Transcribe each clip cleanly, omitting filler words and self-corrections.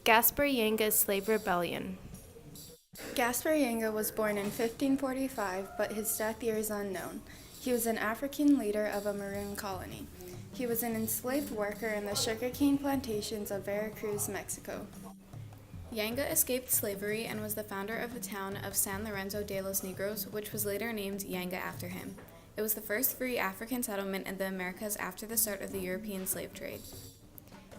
Gaspar Yanga's slave rebellion. Gaspar Yanga was born in 1545, but his death year is unknown. He was an African leader of a maroon colony. He was an enslaved worker in the sugarcane plantations of Veracruz, Mexico. Yanga escaped slavery and was the founder of the town of San Lorenzo de los Negros, which was later named Yanga after him. It was the first free African settlement in the Americas after the start of the European slave trade.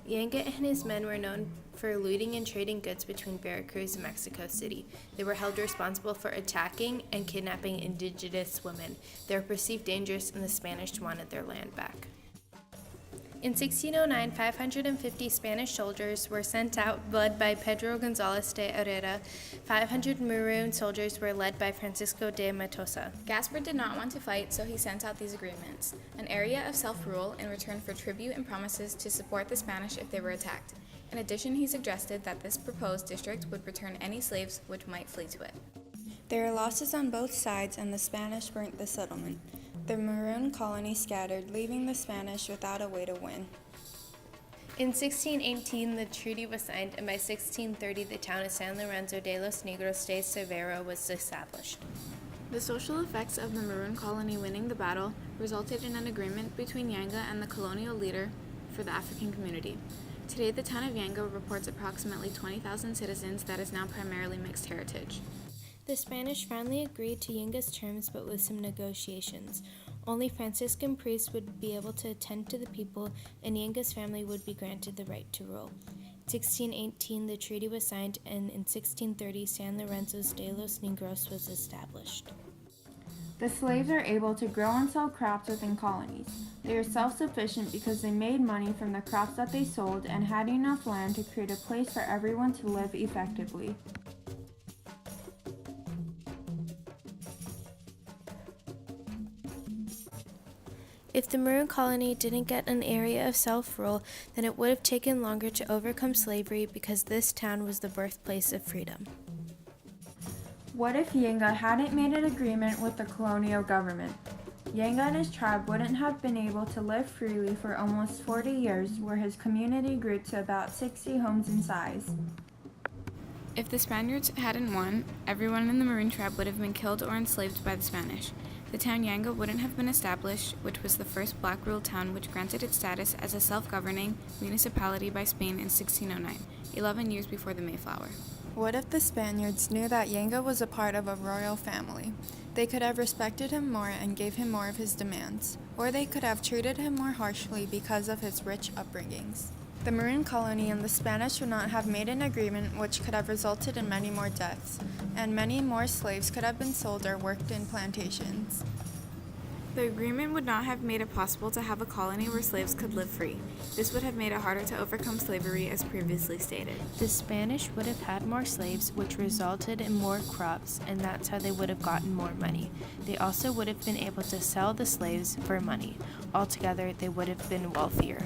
Yanga and his men were known for looting and trading goods between Veracruz and Mexico City. They were held responsible for attacking and kidnapping indigenous women. They were perceived dangerous, and the Spanish wanted their land back. In 1609, 550 Spanish soldiers were sent out, led by Pedro González de Herrera. 500 Maroon soldiers were led by Francisco de Matosa. Gaspar did not want to fight, so he sent out these agreements: an area of self-rule in return for tribute and promises to support the Spanish if they were attacked. In addition, he suggested that this proposed district would return any slaves which might flee to it. There were losses on both sides, and the Spanish burnt the settlement. The Maroon colony scattered, leaving the Spanish without a way to win. In 1618, the treaty was signed, and by 1630, the town of San Lorenzo de los Negros de Severo was established. The social effects of the Maroon colony winning the battle resulted in an agreement between Yanga and the colonial leader for the African community. Today, the town of Yanga reports approximately 20,000 citizens that is now primarily mixed heritage. The Spanish finally agreed to Yanga's terms, but with some negotiations. Only Franciscan priests would be able to attend to the people, and Yanga's family would be granted the right to rule. In 1618, the treaty was signed, and in 1630, San Lorenzo de los Negros was established. The slaves are able to grow and sell crops within colonies. They are self-sufficient because they made money from the crops that they sold and had enough land to create a place for everyone to live effectively. If the Maroon colony didn't get an area of self-rule, then it would have taken longer to overcome slavery because this town was the birthplace of freedom. What if Yanga hadn't made an agreement with the colonial government? Yanga and his tribe wouldn't have been able to live freely for almost 40 years, where his community grew to about 60 homes in size. If the Spaniards hadn't won, everyone in the Maroon tribe would have been killed or enslaved by the Spanish. The town Yanga wouldn't have been established, which was the first black-ruled town which granted its status as a self-governing municipality by Spain in 1609, 11 years before the Mayflower. What if the Spaniards knew that Yanga was a part of a royal family? They could have respected him more and gave him more of his demands, or they could have treated him more harshly because of his rich upbringings. The Maroon colony and the Spanish would not have made an agreement, which could have resulted in many more deaths, and many more slaves could have been sold or worked in plantations. The agreement would not have made it possible to have a colony where slaves could live free. This would have made it harder to overcome slavery, as previously stated. The Spanish would have had more slaves, which resulted in more crops, and that's how they would have gotten more money. They also would have been able to sell the slaves for money. Altogether, they would have been wealthier.